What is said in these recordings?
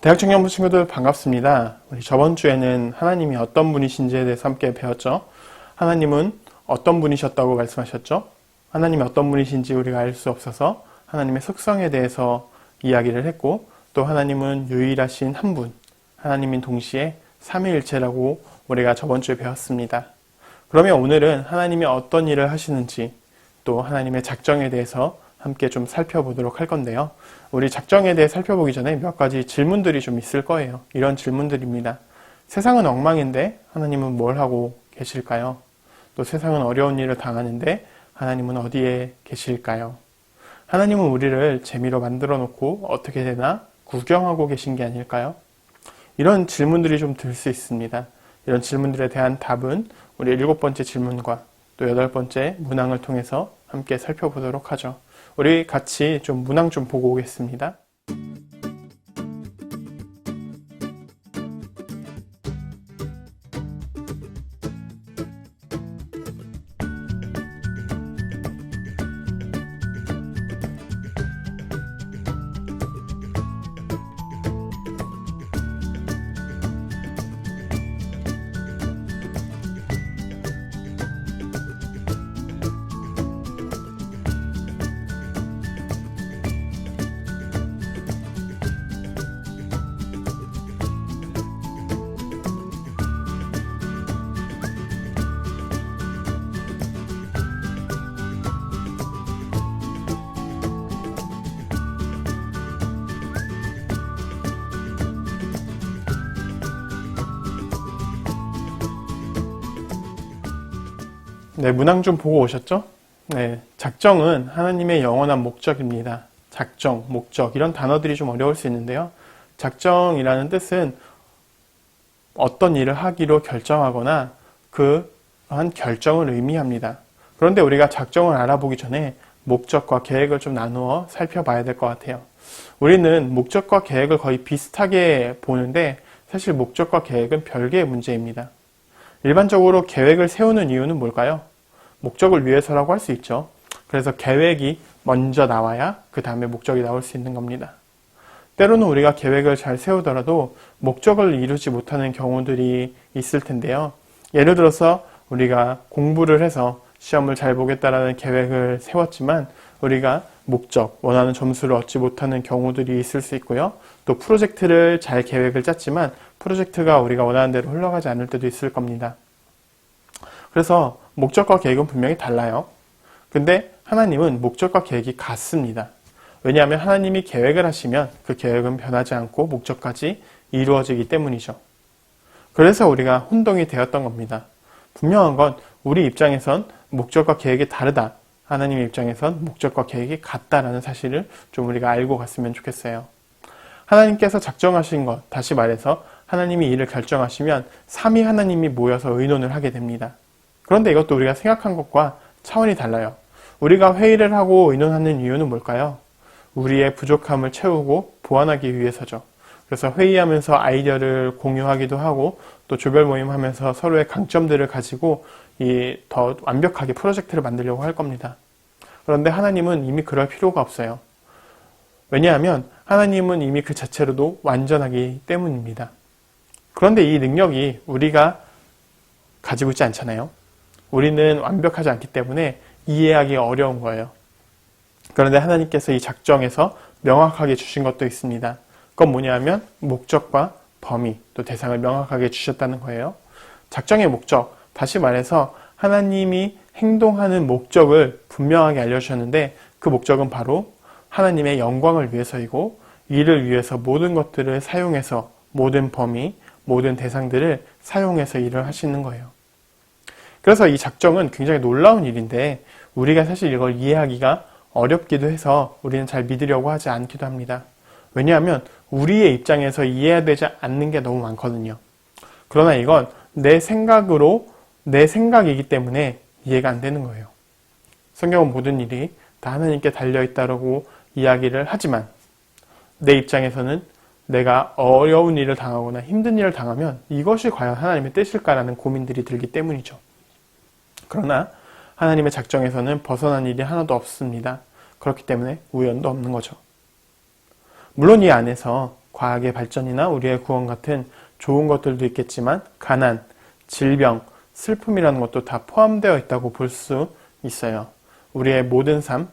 대학 청년부 친구들 반갑습니다. 우리 저번 주에는 하나님이 어떤 분이신지에 대해서 함께 배웠죠. 하나님은 어떤 분이셨다고 말씀하셨죠? 하나님이 어떤 분이신지 우리가 알 수 없어서 하나님의 속성에 대해서 이야기를 했고, 또 하나님은 유일하신 한 분, 하나님인 동시에 삼위일체라고 우리가 저번 주에 배웠습니다. 그러면 오늘은 하나님이 어떤 일을 하시는지, 또 하나님의 작정에 대해서 함께 좀 살펴보도록 할 건데요. 우리 작정에 대해 살펴보기 전에 몇 가지 질문들이 좀 있을 거예요. 이런 질문들입니다. 세상은 엉망인데 하나님은 뭘 하고 계실까요? 또 세상은 어려운 일을 당하는데 하나님은 어디에 계실까요? 하나님은 우리를 재미로 만들어 놓고 어떻게 되나 구경하고 계신 게 아닐까요? 이런 질문들이 좀 들 수 있습니다. 이런 질문들에 대한 답은 우리 7번째 질문과 또 8번째 문항을 통해서 함께 살펴보도록 하죠. 우리 같이 좀 문항 좀 보고 오겠습니다. 네, 문항 좀 보고 오셨죠? 네, 작정은 하나님의 영원한 목적입니다. 작정, 목적, 이런 단어들이 좀 어려울 수 있는데요. 작정이라는 뜻은 어떤 일을 하기로 결정하거나 그러한 결정을 의미합니다. 그런데 우리가 작정을 알아보기 전에 목적과 계획을 좀 나누어 살펴봐야 될 것 같아요. 우리는 목적과 계획을 거의 비슷하게 보는데 사실 목적과 계획은 별개의 문제입니다. 일반적으로 계획을 세우는 이유는 뭘까요? 목적을 위해서라고 할 수 있죠. 그래서 계획이 먼저 나와야 그 다음에 목적이 나올 수 있는 겁니다. 때로는 우리가 계획을 잘 세우더라도 목적을 이루지 못하는 경우들이 있을 텐데요. 예를 들어서 우리가 공부를 해서 시험을 잘 보겠다라는 계획을 세웠지만 우리가 목적, 원하는 점수를 얻지 못하는 경우들이 있을 수 있고요. 또 프로젝트를 잘 계획을 짰지만 프로젝트가 우리가 원하는 대로 흘러가지 않을 때도 있을 겁니다. 그래서 목적과 계획은 분명히 달라요. 근데 하나님은 목적과 계획이 같습니다. 왜냐하면 하나님이 계획을 하시면 그 계획은 변하지 않고 목적까지 이루어지기 때문이죠. 그래서 우리가 혼동이 되었던 겁니다. 분명한 건 우리 입장에선 목적과 계획이 다르다. 하나님의 입장에선 목적과 계획이 같다라는 사실을 좀 우리가 알고 갔으면 좋겠어요. 하나님께서 작정하신 것, 다시 말해서 하나님이 일을 결정하시면 삼위 하나님이 모여서 의논을 하게 됩니다. 그런데 이것도 우리가 생각한 것과 차원이 달라요. 우리가 회의를 하고 의논하는 이유는 뭘까요? 우리의 부족함을 채우고 보완하기 위해서죠. 그래서 회의하면서 아이디어를 공유하기도 하고 또 조별 모임하면서 서로의 강점들을 가지고 더 완벽하게 프로젝트를 만들려고 할 겁니다. 그런데 하나님은 이미 그럴 필요가 없어요. 왜냐하면 하나님은 이미 그 자체로도 완전하기 때문입니다. 그런데 이 능력이 우리가 가지고 있지 않잖아요. 우리는 완벽하지 않기 때문에 이해하기 어려운 거예요. 그런데 하나님께서 이 작정에서 명확하게 주신 것도 있습니다. 그건 뭐냐면 목적과 범위, 또 대상을 명확하게 주셨다는 거예요. 작정의 목적, 다시 말해서 하나님이 행동하는 목적을 분명하게 알려주셨는데 그 목적은 바로 하나님의 영광을 위해서이고 이를 위해서 모든 것들을 사용해서 모든 범위, 모든 대상들을 사용해서 일을 하시는 거예요. 그래서 이 작정은 굉장히 놀라운 일인데 우리가 사실 이걸 이해하기가 어렵기도 해서 우리는 잘 믿으려고 하지 않기도 합니다. 왜냐하면 우리의 입장에서 이해되지 않는 게 너무 많거든요. 그러나 이건 내 생각이기 때문에 이해가 안 되는 거예요. 성경은 모든 일이 다 하나님께 달려있다고 이야기를 하지만 내 입장에서는 내가 어려운 일을 당하거나 힘든 일을 당하면 이것이 과연 하나님의 뜻일까라는 고민들이 들기 때문이죠. 그러나 하나님의 작정에서는 벗어난 일이 하나도 없습니다. 그렇기 때문에 우연도 없는 거죠. 물론 이 안에서 과학의 발전이나 우리의 구원 같은 좋은 것들도 있겠지만 가난, 질병, 슬픔이라는 것도 다 포함되어 있다고 볼 수 있어요. 우리의 모든 삶,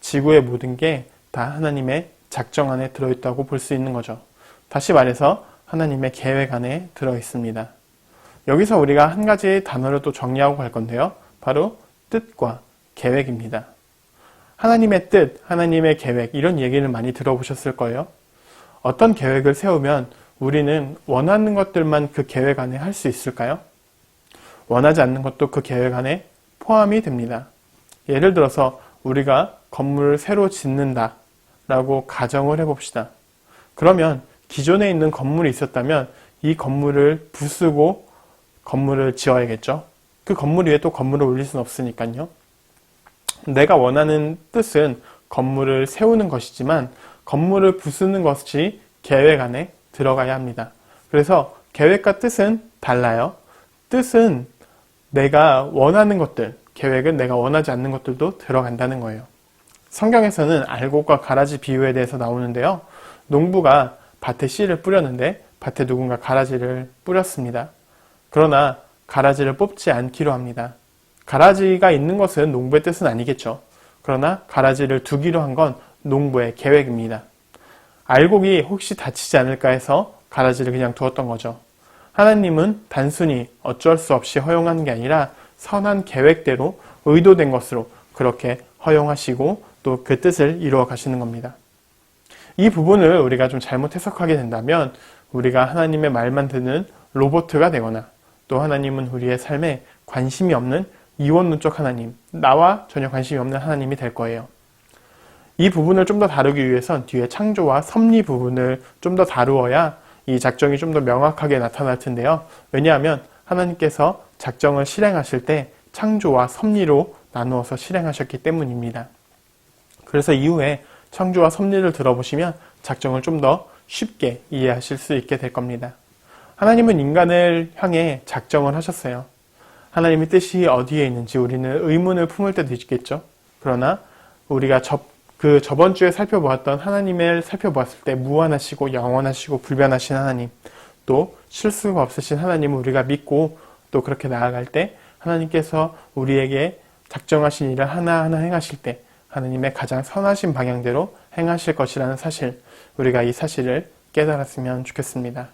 지구의 모든 게 다 하나님의 작정 안에 들어있다고 볼 수 있는 거죠. 다시 말해서 하나님의 계획 안에 들어있습니다. 여기서 우리가 한 가지 단어를 또 정리하고 갈 건데요. 바로 뜻과 계획입니다. 하나님의 뜻, 하나님의 계획 이런 얘기를 많이 들어보셨을 거예요. 어떤 계획을 세우면 우리는 원하는 것들만 그 계획 안에 할 수 있을까요? 원하지 않는 것도 그 계획 안에 포함이 됩니다. 예를 들어서 우리가 건물을 새로 짓는다 라고 가정을 해봅시다. 그러면 기존에 있는 건물이 있었다면 이 건물을 부수고 건물을 지어야겠죠. 그 건물 위에 또 건물을 올릴 수는 없으니까요. 내가 원하는 뜻은 건물을 세우는 것이지만 건물을 부수는 것이 계획 안에 들어가야 합니다. 그래서 계획과 뜻은 달라요. 뜻은 내가 원하는 것들, 계획은 내가 원하지 않는 것들도 들어간다는 거예요. 성경에서는 알곡과 가라지 비유에 대해서 나오는데요. 농부가 밭에 씨를 뿌렸는데 밭에 누군가 가라지를 뿌렸습니다. 그러나 가라지를 뽑지 않기로 합니다. 가라지가 있는 것은 농부의 뜻은 아니겠죠. 그러나 가라지를 두기로 한 건 농부의 계획입니다. 알곡이 혹시 다치지 않을까 해서 가라지를 그냥 두었던 거죠. 하나님은 단순히 어쩔 수 없이 허용하는 게 아니라 선한 계획대로 의도된 것으로 그렇게 허용하시고 또 그 뜻을 이루어 가시는 겁니다. 이 부분을 우리가 좀 잘못 해석하게 된다면 우리가 하나님의 말만 듣는 로봇가 되거나 또 하나님은 우리의 삶에 관심이 없는 이원론적 하나님, 나와 전혀 관심이 없는 하나님이 될 거예요. 이 부분을 좀 더 다루기 위해선 뒤에 창조와 섭리 부분을 좀 더 다루어야 이 작정이 좀 더 명확하게 나타날 텐데요. 왜냐하면 하나님께서 작정을 실행하실 때 창조와 섭리로 나누어서 실행하셨기 때문입니다. 그래서 이후에 창조와 섭리를 들어보시면 작정을 좀 더 쉽게 이해하실 수 있게 될 겁니다. 하나님은 인간을 향해 작정을 하셨어요. 하나님의 뜻이 어디에 있는지 우리는 의문을 품을 때도 있겠죠. 그러나 우리가 저번 주에 살펴보았던 하나님을 살펴보았을 때 무한하시고 영원하시고 불변하신 하나님, 또 실수가 없으신 하나님을 우리가 믿고 또 그렇게 나아갈 때 하나님께서 우리에게 작정하신 일을 하나하나 행하실 때 하나님의 가장 선하신 방향대로 행하실 것이라는 사실, 우리가 이 사실을 깨달았으면 좋겠습니다.